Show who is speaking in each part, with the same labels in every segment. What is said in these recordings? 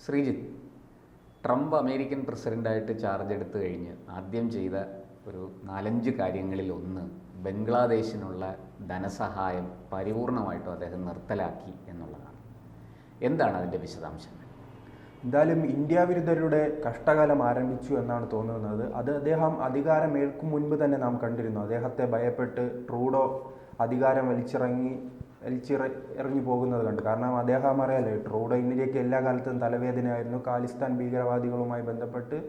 Speaker 1: Sreejith, Trump American പ്രസിഡൻ്റായിട്ട് charge എടുത്തു കഴിഞ്ഞ് ആദ്യം ചെയ്ത ഒരു 4-5 കാര്യങ്ങളിൽ ഒന്ന് ബംഗ്ലാദേശിനുള്ള ധനസഹായം പരിപൂർണമായിട്ടും അദ്ദേഹം നിർത്തലാക്കി എന്നുള്ളതാണ്. എന്താണ് അതിൻ്റെ വിശദാംശങ്ങൾ?
Speaker 2: എന്തായാലും ഇന്ത്യ വിരുദ്ധരുടെ കഷ്ടകാലം ആരംഭിച്ചു എന്നാണ് തോന്നുന്നത്. അത് അദ്ദേഹം അധികാരമേൽക്കും മുൻപ് തന്നെ നാം കണ്ടിരുന്നു. അദ്ദേഹത്തെ ഭയപ്പെട്ട് ട്രൂഡോ അധികാരം ഇറങ്ങി പോകുന്നത് കണ്ട്. കാരണം അദ്ദേഹം അറിയാലോ, ട്രൂഡോ ഇന്ത്യക്ക് എല്ലാ കാലത്തും തലവേദനയായിരുന്നു. ഖാലിസ്ഥാൻ ഭീകരവാദികളുമായി ബന്ധപ്പെട്ട്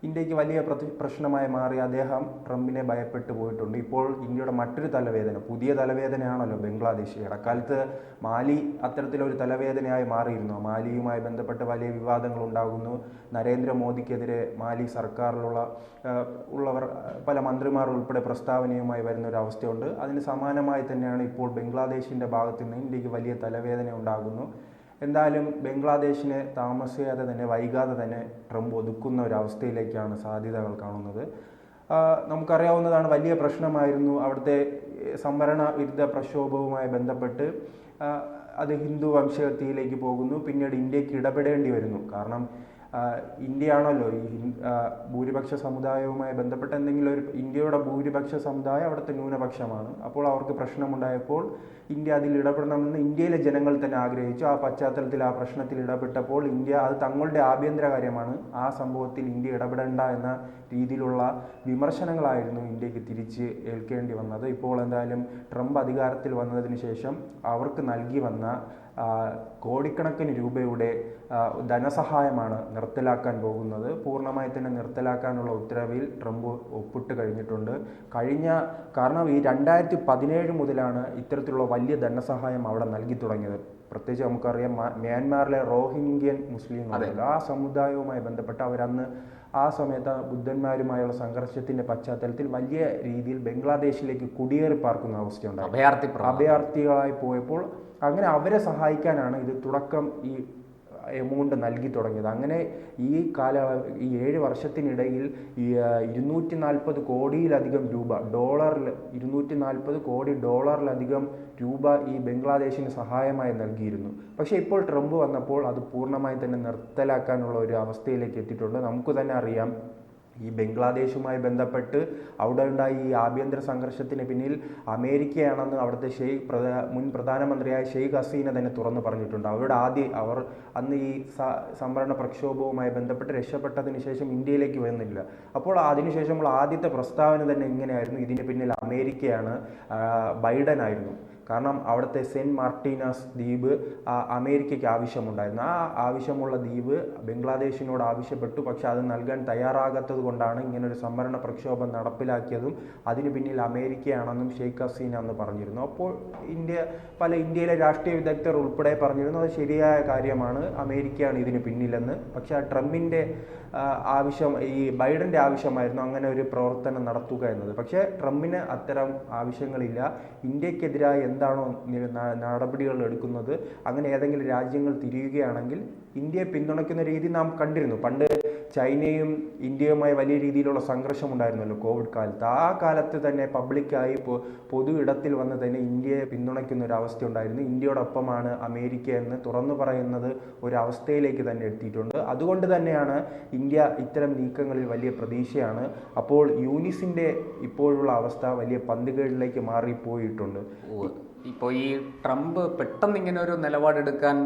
Speaker 2: ഇന്ത്യക്ക് വലിയ പ്രശ്നമായി മാറി അദ്ദേഹം ട്രംപിനെ ഭയപ്പെട്ടു പോയിട്ടുണ്ട്. ഇപ്പോൾ ഇന്ത്യയുടെ മറ്റൊരു തലവേദന, പുതിയ തലവേദനയാണല്ലോ ബംഗ്ലാദേശ്. ഇടക്കാലത്ത് മാലി അത്തരത്തിലൊരു തലവേദനയായി മാറിയിരുന്നു. മാലിയുമായി ബന്ധപ്പെട്ട് വലിയ വിവാദങ്ങൾ ഉണ്ടാകുന്നു. നരേന്ദ്രമോദിക്കെതിരെ മാലി സർക്കാരിലുള്ളവർ പല മന്ത്രിമാർ ഉൾപ്പെടെ പ്രസ്താവനയുമായി വരുന്ന ഒരു അവസ്ഥയുണ്ട്. അതിന് സമാനമായി തന്നെയാണ് ഇപ്പോൾ ബംഗ്ലാദേശിൻ്റെ ഭാഗത്തു നിന്ന് ഇന്ത്യക്ക് വലിയ തലവേദന ഉണ്ടാകുന്നു. എന്തായാലും ബംഗ്ലാദേശിനെ താമസിയാതെ തന്നെ, വൈകാതെ തന്നെ ട്രംപ് ഒതുക്കുന്ന ഒരവസ്ഥയിലേക്കാണ് സാധ്യതകൾ കാണുന്നത്. നമുക്കറിയാവുന്നതാണ്, വലിയ പ്രശ്നമായിരുന്നു അവിടുത്തെ സംവരണ വിരുദ്ധ പ്രക്ഷോഭവുമായി ബന്ധപ്പെട്ട്. അത് ഹിന്ദു വംശഹത്യയിലേക്ക് പോകുന്നു. പിന്നീട് ഇന്ത്യക്ക് ഇടപെടേണ്ടി വരുന്നു. കാരണം ഇന്ത്യയാണല്ലോ ഈ ഭൂരിപക്ഷ സമുദായവുമായി ബന്ധപ്പെട്ട എന്തെങ്കിലും ഇന്ത്യയുടെ ഭൂരിപക്ഷ സമുദായം അവിടുത്തെ ന്യൂനപക്ഷമാണ്. അപ്പോൾ അവർക്ക് പ്രശ്നമുണ്ടായപ്പോൾ ഇന്ത്യ അതിൽ ഇടപെടണമെന്ന് ഇന്ത്യയിലെ ജനങ്ങൾ തന്നെ ആഗ്രഹിച്ചു. ആ പശ്ചാത്തലത്തിൽ ആ പ്രശ്നത്തിൽ ഇടപെട്ടപ്പോൾ ഇന്ത്യ, അത് തങ്ങളുടെ ആഭ്യന്തര കാര്യമാണ്, ആ സംഭവത്തിൽ ഇന്ത്യ ഇടപെടേണ്ട എന്ന രീതിയിലുള്ള വിമർശനങ്ങളായിരുന്നു ഇന്ത്യക്ക് തിരിച്ച് ഏൽക്കേണ്ടി വന്നത്. ഇപ്പോൾ എന്തായാലും ട്രംപ് അധികാരത്തിൽ വന്നതിന് ശേഷം അവർക്ക് നൽകി വന്ന കോടിക്കണക്കിന് രൂപയുടെ ധനസഹായമാണ് നിർത്തലാക്കാൻ പോകുന്നത്. പൂർണ്ണമായി തന്നെ നിർത്തലാക്കാനുള്ള ഉത്തരവിൽ ട്രംപ് ഒപ്പിട്ട് കഴിഞ്ഞിട്ടുണ്ട്. കാരണം ഈ 2017 മുതലാണ് ഇത്തരത്തിലുള്ള വലിയ ധനസഹായം അവിടെ നൽകി തുടങ്ങിയത്. പ്രത്യേകിച്ച് നമുക്കറിയാം, മ്യാൻമാറിലെ റോഹിംഗ്യൻ മുസ്ലിങ്ങളുണ്ട്. ആ സമുദായവുമായി ബന്ധപ്പെട്ട് അവരന്ന് ആ സമയത്ത് ബുദ്ധന്മാരുമായുള്ള സംഘർഷത്തിന്റെ പശ്ചാത്തലത്തിൽ വലിയ രീതിയിൽ ബംഗ്ലാദേശിലേക്ക് കുടിയേറി പാർക്കുന്ന അവസ്ഥയുണ്ടായി. അഭയാർത്ഥികളായി പോയപ്പോൾ അങ്ങനെ അവരെ സഹായിക്കാനാണ് ഇത് തുടക്കം ഈ എമൗണ്ട് നൽകി തുടങ്ങിയത്. അങ്ങനെ ഈ 7 വർഷത്തിനിടയിൽ 240 കോടിയിലധികം രൂപ, ഡോളറിൽ 240 കോടി ഡോളറിലധികം രൂപ ഈ ബംഗ്ലാദേശിന് സഹായമായി നൽകിയിരുന്നു. പക്ഷേ ഇപ്പോൾ ട്രംപ് വന്നപ്പോൾ അത് പൂർണ്ണമായി തന്നെ നിർത്തലാക്കാനുള്ള ഒരു അവസ്ഥയിലേക്ക് എത്തിയിട്ടുണ്ട്. നമുക്ക് തന്നെ അറിയാം, ഈ ബംഗ്ലാദേശുമായി ബന്ധപ്പെട്ട് അവിടെ ഉണ്ടായി ഈ ആഭ്യന്തര സംഘർഷത്തിന് പിന്നിൽ അമേരിക്കയാണെന്ന് അവിടുത്തെ മുൻ പ്രധാനമന്ത്രിയായ ഷെയ്ഖ് ഹസീന തന്നെ തുറന്നു പറഞ്ഞിട്ടുണ്ട്. അവർ അന്ന് ഈ സംവരണ പ്രക്ഷോഭവുമായി ബന്ധപ്പെട്ട് രക്ഷപ്പെട്ടതിന് ശേഷം ഇന്ത്യയിലേക്ക് വരുന്നില്ല. അപ്പോൾ അതിനുശേഷമുള്ള ആദ്യത്തെ പ്രസ്താവന തന്നെ ഇങ്ങനെയായിരുന്നു, ഇതിന് പിന്നിൽ അമേരിക്കയാണ്, ബൈഡൻ ആയിരുന്നു. കാരണം അവിടുത്തെ സെൻറ്റ് മാർട്ടിനസ് ദ്വീപ് അമേരിക്കയ്ക്ക് ആവശ്യമുണ്ടായിരുന്നു. ആ ആവശ്യമുള്ള ദ്വീപ് ബംഗ്ലാദേശിനോട് ആവശ്യപ്പെട്ടു. പക്ഷെ അത് നൽകാൻ തയ്യാറാകാത്തത് കൊണ്ടാണ് ഇങ്ങനൊരു സംവരണ പ്രക്ഷോഭം നടപ്പിലാക്കിയതും അതിന് പിന്നിൽ അമേരിക്കയാണെന്നും ഷെയ്ഖ് ഹസീന എന്ന് പറഞ്ഞിരുന്നു. അപ്പോൾ ഇന്ത്യയിലെ രാഷ്ട്രീയ വിദഗ്ധർ ഉൾപ്പെടെ പറഞ്ഞിരുന്നു അത് ശരിയായ കാര്യമാണ്, അമേരിക്കയാണ് ഇതിന് പിന്നിലെന്ന്. പക്ഷെ ആ ട്രംപിൻ്റെ ആവശ്യം, ഈ ബൈഡൻ്റെ ആവശ്യമായിരുന്നു അങ്ങനെ ഒരു പ്രവർത്തനം നടത്തുക എന്നത്. പക്ഷേ ട്രംപിന് അത്തരം ആവശ്യങ്ങളില്ല. ഇന്ത്യക്കെതിരായ എന്താണോ നടപടികൾ എടുക്കുന്നത്, അങ്ങനെ ഏതെങ്കിലും രാജ്യങ്ങൾ തിരിയുകയാണെങ്കിൽ ഇന്ത്യയെ പിന്തുണയ്ക്കുന്ന രീതി നാം കണ്ടിരുന്നു. പണ്ട് ചൈനയും ഇന്ത്യയുമായി വലിയ രീതിയിലുള്ള സംഘർഷം ഉണ്ടായിരുന്നല്ലോ കോവിഡ് കാലത്ത്. ആ കാലത്ത് തന്നെ പബ്ലിക്കായി പൊതു ഇടത്തിൽ വന്ന് തന്നെ ഇന്ത്യയെ പിന്തുണയ്ക്കുന്ന ഒരു അവസ്ഥ ഉണ്ടായിരുന്നു. ഇന്ത്യയോടൊപ്പമാണ് അമേരിക്ക എന്ന് തുറന്നു പറയുന്നത് ഒരു അവസ്ഥയിലേക്ക് തന്നെ എത്തിയിട്ടുണ്ട്. അതുകൊണ്ട് തന്നെയാണ് ഇന്ത്യ ഇത്തരം നീക്കങ്ങളിൽ വലിയ പ്രതീക്ഷയാണ്. അപ്പോൾ യൂനിസിൻ്റെ ഇപ്പോഴുള്ള അവസ്ഥ വലിയ പന്തുകളിലേക്ക് മാറിപ്പോയിട്ടുണ്ട്.
Speaker 1: ഇപ്പോൾ ഈ ട്രംപ് പെട്ടെന്ന് ഇങ്ങനെ ഒരു നിലപാടെടുക്കാൻ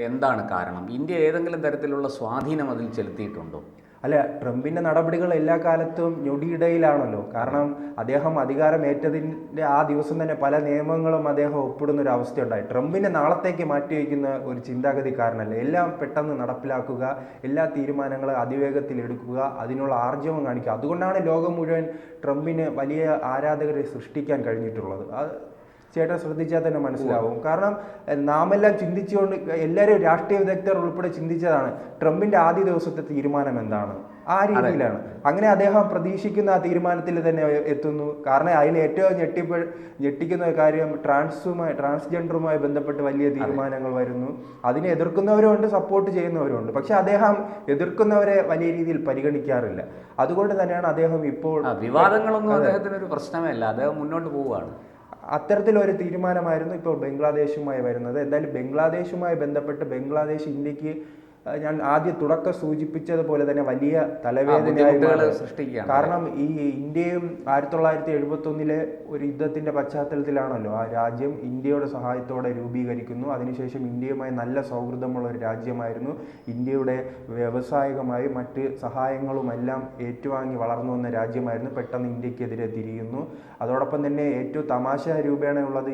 Speaker 1: എന്താണ് കാരണം? ഇന്ത്യ ഏതെങ്കിലും തരത്തിലുള്ള സ്വാധീനം അതിൽ ചെലുത്തിയിട്ടുണ്ടോ?
Speaker 2: അല്ല, ട്രംപിൻ്റെ നടപടികൾ എല്ലാ കാലത്തും ഞൊടിയിടയിലാണല്ലോ. കാരണം അദ്ദേഹം അധികാരമേറ്റതിൻ്റെ ആ ദിവസം തന്നെ പല നിയമങ്ങളും അദ്ദേഹം ഒപ്പിടുന്ന ഒരു അവസ്ഥയുണ്ടായി. ട്രംപിനെ നാളത്തേക്ക് മാറ്റിവെക്കുന്ന ഒരു ചിന്താഗതിക്കാരനല്ല. എല്ലാം പെട്ടെന്ന് നടപ്പിലാക്കുക, എല്ലാ തീരുമാനങ്ങളും അതിവേഗത്തിൽ എടുക്കുക, അതിനുള്ള ആർജവം കാണിക്കുക. അതുകൊണ്ടാണ് ലോകം മുഴുവൻ ട്രംപിന് വലിയ ആരാധകരെ സൃഷ്ടിക്കാൻ കഴിഞ്ഞിട്ടുള്ളത്. ചേട്ടൻ ശ്രദ്ധിച്ചാൽ തന്നെ മനസ്സിലാവും. കാരണം നാമെല്ലാം ചിന്തിച്ചുകൊണ്ട്, എല്ലാവരും രാഷ്ട്രീയ വിദഗ്ധർ ഉൾപ്പെടെ ചിന്തിച്ചതാണ് ട്രംപിൻ്റെ ആദ്യ ദിവസത്തെ തീരുമാനം എന്താണ്, ആ രീതിയിലാണ്. അങ്ങനെ അദ്ദേഹം പ്രതീക്ഷിക്കുന്ന ആ തീരുമാനത്തിൽ തന്നെ എത്തുന്നു. കാരണം അതിന് ഏറ്റവും ഞെട്ടിക്കുന്ന കാര്യം ട്രാൻസ്ജെൻഡറുമായി ബന്ധപ്പെട്ട് വലിയ തീരുമാനങ്ങൾ വരുന്നു. അതിനെ എതിർക്കുന്നവരുമുണ്ട്, സപ്പോർട്ട് ചെയ്യുന്നവരുമുണ്ട്. പക്ഷെ അദ്ദേഹം എതിർക്കുന്നവരെ വലിയ രീതിയിൽ പരിഗണിക്കാറില്ല. അതുകൊണ്ട് തന്നെയാണ് അദ്ദേഹം ഇപ്പോൾ
Speaker 1: വിവാദങ്ങളൊന്നും അദ്ദേഹത്തിന് ഒരു പ്രശ്നമേ അല്ല, അദ്ദേഹം മുന്നോട്ട് പോവുകയാണ്.
Speaker 2: അത്തരത്തിലൊരു തീരുമാനമായിരുന്നു ഇപ്പോൾ ബംഗ്ലാദേശുമായി വരുന്നത്. എന്തായാലും ബംഗ്ലാദേശുമായി ബന്ധപ്പെട്ട് ബംഗ്ലാദേശ് ഇന്ത്യക്ക് ഞാൻ ആദ്യം തുടക്കം സൂചിപ്പിച്ചതുപോലെ തന്നെ വലിയ തലവേദനയായി മാറി.
Speaker 1: സൃഷ്ടിക്കുകയാണ്.
Speaker 2: കാരണം ഈ ഇന്ത്യയും 1971 ഒരു യുദ്ധത്തിന്റെ പശ്ചാത്തലത്തിലാണല്ലോ ആ രാജ്യം ഇന്ത്യയുടെ സഹായത്തോടെ രൂപീകരിക്കുന്നു. അതിനുശേഷം ഇന്ത്യയുമായി നല്ല സൗഹൃദമുള്ള ഒരു രാജ്യമായിരുന്നു. ഇന്ത്യയുടെ വ്യാവസായികമായി മറ്റ് സഹായങ്ങളുമെല്ലാം ഏറ്റുവാങ്ങി വളർന്നു വന്ന രാജ്യമായിരുന്നു. പെട്ടെന്ന് ഇന്ത്യക്കെതിരെ തിരിയുന്നു. അതോടൊപ്പം തന്നെ ഏറ്റവും തമാശ രൂപേണയുള്ളത്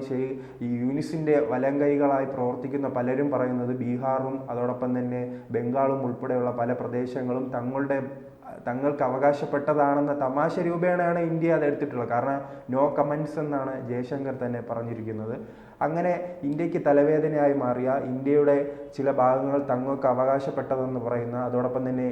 Speaker 2: ഈ യൂനിസിന്റെ വലങ്കൈകളായി പ്രവർത്തിക്കുന്ന പലരും പറയുന്നത് ബീഹാറും അതോടൊപ്പം തന്നെ ബംഗാളും ഉൾപ്പെടെയുള്ള പല പ്രദേശങ്ങളും തങ്ങൾക്ക് അവകാശപ്പെട്ടതാണെന്ന തമാശ രൂപേണയാണ് ഇന്ത്യ അതെടുത്തിട്ടുള്ളത്. കാരണം നോ കമൻസ് എന്നാണ് ജയശങ്കർ തന്നെ പറഞ്ഞിരിക്കുന്നത്. അങ്ങനെ ഇന്ത്യക്ക് തലവേദനയായി മാറിയ ഇന്ത്യയുടെ ചില ഭാഗങ്ങൾ തങ്ങൾക്ക് അവകാശപ്പെട്ടതെന്ന് പറയുന്ന, അതോടൊപ്പം തന്നെ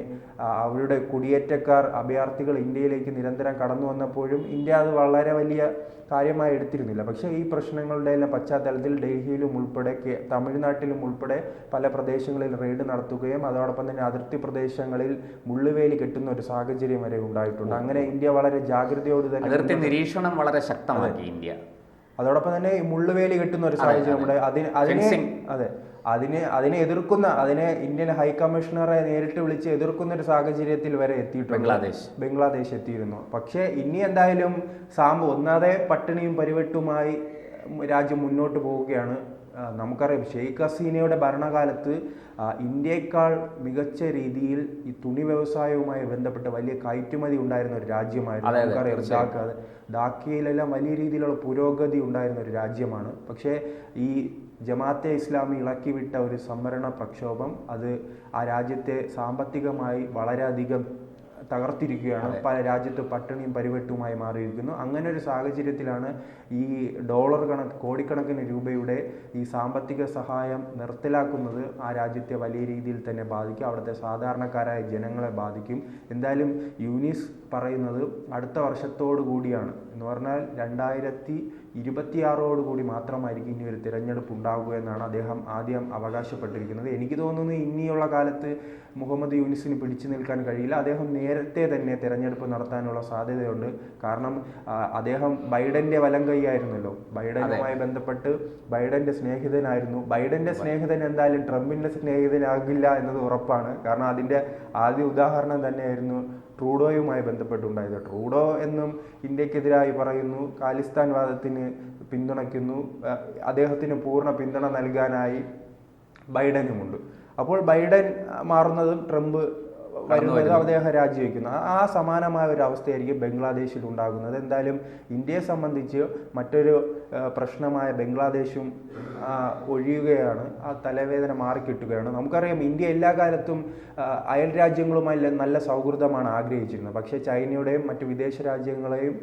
Speaker 2: അവരുടെ കുടിയേറ്റക്കാർ അഭയാർത്ഥികൾ ഇന്ത്യയിലേക്ക് നിരന്തരം കടന്നു വന്നപ്പോഴും ഇന്ത്യ അത് വളരെ വലിയ കാര്യമായി എടുത്തിരുന്നില്ല. പക്ഷേ ഈ പ്രശ്നങ്ങളുടെ എല്ലാം പശ്ചാത്തലത്തിൽ ഡൽഹിയിലും ഉൾപ്പെടെ തമിഴ്നാട്ടിലും ഉൾപ്പെടെ പല പ്രദേശങ്ങളിൽ റെയ്ഡ് നടത്തുകയും അതോടൊപ്പം തന്നെ അതിർത്തി പ്രദേശങ്ങളിൽ മുള്ളുവേലി കെട്ടുന്ന ഒരു സാഹചര്യം വരെ ഉണ്ടായിട്ടുണ്ട്. അങ്ങനെ ഇന്ത്യ വളരെ ജാഗ്രതയോട് തന്നെ
Speaker 1: അതിർത്തി നിരീക്ഷണം വളരെ ശക്തമാക്കി ഇന്ത്യ.
Speaker 2: അതോടൊപ്പം തന്നെ മുള്ളുവേലി കെട്ടുന്ന ഒരു സാഹചര്യം ഉണ്ട്. അതിനെ എതിർക്കുന്ന, അതിനെ ഇന്ത്യൻ ഹൈക്കമ്മീഷണറെ നേരിട്ട് വിളിച്ച് എതിർക്കുന്ന ഒരു സാഹചര്യത്തിൽ വരെ എത്തിയിട്ടുണ്ട്. ബംഗ്ലാദേശ് എത്തിയിരുന്നു. പക്ഷേ ഇനി എന്തായാലും ഒന്നാതെ പട്ടിണിയും പരിവെട്ടുമായി രാജ്യം മുന്നോട്ട് പോവുകയാണ്. നമുക്കറിയാം ഷെയ്ഖ് ഹസീനയുടെ ഭരണകാലത്ത് ഇന്ത്യയേക്കാൾ മികച്ച രീതിയിൽ ഈ തുണി വ്യവസായവുമായി ബന്ധപ്പെട്ട് വലിയ കയറ്റുമതി ഉണ്ടായിരുന്ന ഒരു രാജ്യമായിരുന്നു. നമുക്കറിയാം ധാക്കയിലെല്ലാം വലിയ രീതിയിലുള്ള പുരോഗതി ഉണ്ടായിരുന്ന ഒരു രാജ്യമാണ്. പക്ഷേ ഈ ജമാഅത്തെ ഇസ്ലാമി ഇളക്കിവിട്ട ഒരു സംവരണ പ്രക്ഷോഭം അത് ആ രാജ്യത്തെ സാമ്പത്തികമായി വളരെയധികം തകർത്തിരിക്കുകയാണ്. പല രാജ്യത്ത് പട്ടിണിയും പരിവെട്ടുമായി മാറിയിരിക്കുന്നു. അങ്ങനെ ഒരു സാഹചര്യത്തിലാണ് ഈ കോടിക്കണക്കിന് രൂപയുടെ ഈ സാമ്പത്തിക സഹായം നിർത്തലാക്കുന്നത് ആ രാജ്യത്തെ വലിയ രീതിയിൽ തന്നെ ബാധിക്കും. അവിടുത്തെ സാധാരണക്കാരായ ജനങ്ങളെ ബാധിക്കും. എന്തായാലും യൂനിസ് പറയുന്നത് അടുത്ത വർഷത്തോടു കൂടിയാണ്, എന്ന് പറഞ്ഞാൽ 2026 മാത്രമായിരിക്കും ഇനി ഒരു തിരഞ്ഞെടുപ്പ് ഉണ്ടാകുക എന്നാണ് അദ്ദേഹം ആദ്യം അവകാശപ്പെട്ടിരിക്കുന്നത്. എനിക്ക് തോന്നുന്നു ഇനിയുള്ള കാലത്ത് മുഹമ്മദ് യൂനിസിന് പിടിച്ചു നിൽക്കാൻ കഴിയില്ല. അദ്ദേഹം നേരത്തെ തന്നെ തിരഞ്ഞെടുപ്പ് നടത്താനുള്ള സാധ്യതയുണ്ട്. കാരണം അദ്ദേഹം ബൈഡന്റെ വലങ്കൈയായിരുന്നല്ലോ. ബൈഡനുമായി ബന്ധപ്പെട്ട് ബൈഡന്റെ സ്നേഹിതനായിരുന്നു. ബൈഡന്റെ സ്നേഹിതൻ എന്തായാലും ട്രംപിന്റെ സ്നേഹിതനാകില്ല എന്നത് ഉറപ്പാണ്. കാരണം അതിന്റെ ആദ്യ ഉദാഹരണം തന്നെയായിരുന്നു ട്രൂഡോയുമായി ബന്ധപ്പെട്ടുണ്ടായത്. ട്രൂഡോ എന്നും ഇന്ത്യക്കെതിരായി പറയുന്നു, ഖാലിസ്ഥാൻ വാദത്തിന് പിന്തുണയ്ക്കുന്നു. അദ്ദേഹത്തിന് പൂർണ്ണ പിന്തുണ നൽകാനായി ബൈഡനുമുണ്ട്. അപ്പോൾ ബൈഡൻ മാറുന്നതും ട്രംപ് വരുന്നതും അദ്ദേഹം രാജിവെക്കുന്നു. ആ സമാനമായ ഒരു അവസ്ഥയായിരിക്കും ബംഗ്ലാദേശിൽ ഉണ്ടാകുന്നത്. എന്തായാലും ഇന്ത്യയെ സംബന്ധിച്ച് മറ്റൊരു പ്രശ്നമായ ബംഗ്ലാദേശും ഒഴിയുകയാണ്. ആ തലവേദന മാറിക്കിട്ടുകയാണ്. നമുക്കറിയാം ഇന്ത്യ എല്ലാ കാലത്തും അയൽ രാജ്യങ്ങളുമായി നല്ല സൗഹൃദമാണ് ആഗ്രഹിച്ചിരുന്നത്. പക്ഷേ ചൈനയുടെയും മറ്റു വിദേശ രാജ്യങ്ങളെയും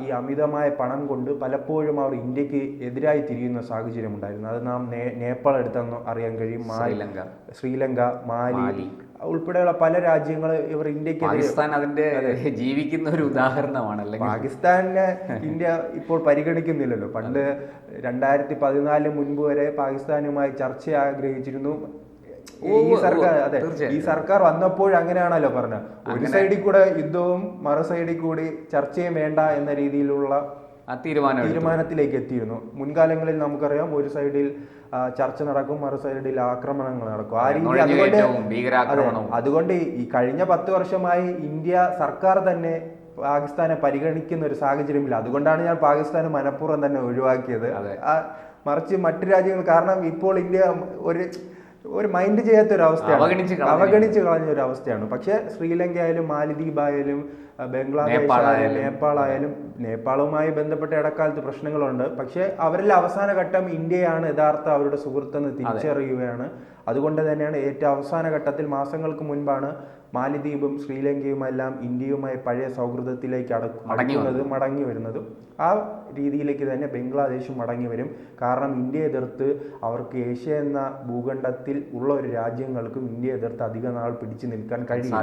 Speaker 2: ഈ അമിതമായ പണം കൊണ്ട് പലപ്പോഴും അവർ ഇന്ത്യക്ക് എതിരായി തിരിയുന്ന സാഹചര്യം ഉണ്ടായിരുന്നു. അത് നാം നേപ്പാൾ എടുത്തെന്ന് അറിയാൻ കഴിയും. ശ്രീലങ്ക, മാലി ഉൾപ്പെടെയുള്ള പല രാജ്യങ്ങൾ ഇവർ ഇന്ത്യക്ക്
Speaker 1: അതിന്റെ ജീവിക്കുന്ന ഒരു ഉദാഹരണമാണ്.
Speaker 2: പാകിസ്ഥാനെ ഇന്ത്യ ഇപ്പോൾ പരിഗണിക്കുന്നില്ലല്ലോ. പണ്ട് 2014 മുൻപ് വരെ പാകിസ്ഥാനുമായി ചർച്ച ആഗ്രഹിച്ചിരുന്നു ഈ സർക്കാർ വന്നപ്പോൾ. അങ്ങനെയാണല്ലോ പറഞ്ഞത്, ഒരു സൈഡിൽ കൂടെ യുദ്ധവും മറു സൈഡിൽ കൂടി ചർച്ചയും വേണ്ട എന്ന രീതിയിലുള്ള തീരുമാനത്തിലേക്ക് എത്തിയിരുന്നു. മുൻകാലങ്ങളിൽ നമുക്കറിയാം ഒരു സൈഡിൽ ചർച്ച നടക്കും, മറു സൈഡിൽ ആക്രമണങ്ങൾ നടക്കും. ആ രീതി അതുകൊണ്ട് ഈ കഴിഞ്ഞ 10 വർഷമായി ഇന്ത്യ സർക്കാർ തന്നെ പാകിസ്ഥാനെ പരിഗണിക്കുന്ന ഒരു സാഹചര്യമില്ല. അതുകൊണ്ടാണ് ഞാൻ പാകിസ്ഥാന് മനഃപൂർവ്വം തന്നെ ഒഴിവാക്കിയത്. മറിച്ച് മറ്റു രാജ്യങ്ങൾ, കാരണം ഇപ്പോൾ ഇന്ത്യ ഒരു മൈൻഡ് ചെയ്യാത്ത ഒരു അവസ്ഥയാണ്, അവഗണിച്ച് കളഞ്ഞ ഒരു അവസ്ഥയാണ്. പക്ഷെ ശ്രീലങ്ക ആയാലും മാലിദ്വീപ് ആയാലും ബംഗ്ലാദേശ് ആയാലും നേപ്പാളുമായി ബന്ധപ്പെട്ട ഇടക്കാലത്ത് പ്രശ്നങ്ങളുണ്ട്. പക്ഷെ അവരിലെ അവസാന ഘട്ടം ഇന്ത്യയാണ് യഥാർത്ഥ അവരുടെ സുഹൃത്തെന്ന് തിരിച്ചറിയുകയാണ്. അതുകൊണ്ട് തന്നെയാണ് ഏറ്റവും അവസാന ഘട്ടത്തിൽ മാസങ്ങൾക്ക് മുൻപാണ് മാലിദ്വീപും ശ്രീലങ്കയുമെല്ലാം ഇന്ത്യയുമായി പഴയ സൗഹൃദത്തിലേക്ക് മടങ്ങി വരുന്നതും. ആ രീതിയിലേക്ക് തന്നെ ബംഗ്ലാദേശും മടങ്ങി വരും. കാരണം ഇന്ത്യയെ എതിർത്ത് അവർക്ക് ഏഷ്യ എന്ന ഭൂഖണ്ഡത്തിൽ ഉള്ള ഒരു രാജ്യങ്ങൾക്കും ഇന്ത്യയെ എതിർത്ത് അധിക നാൾ പിടിച്ചു നിൽക്കാൻ കഴിയും.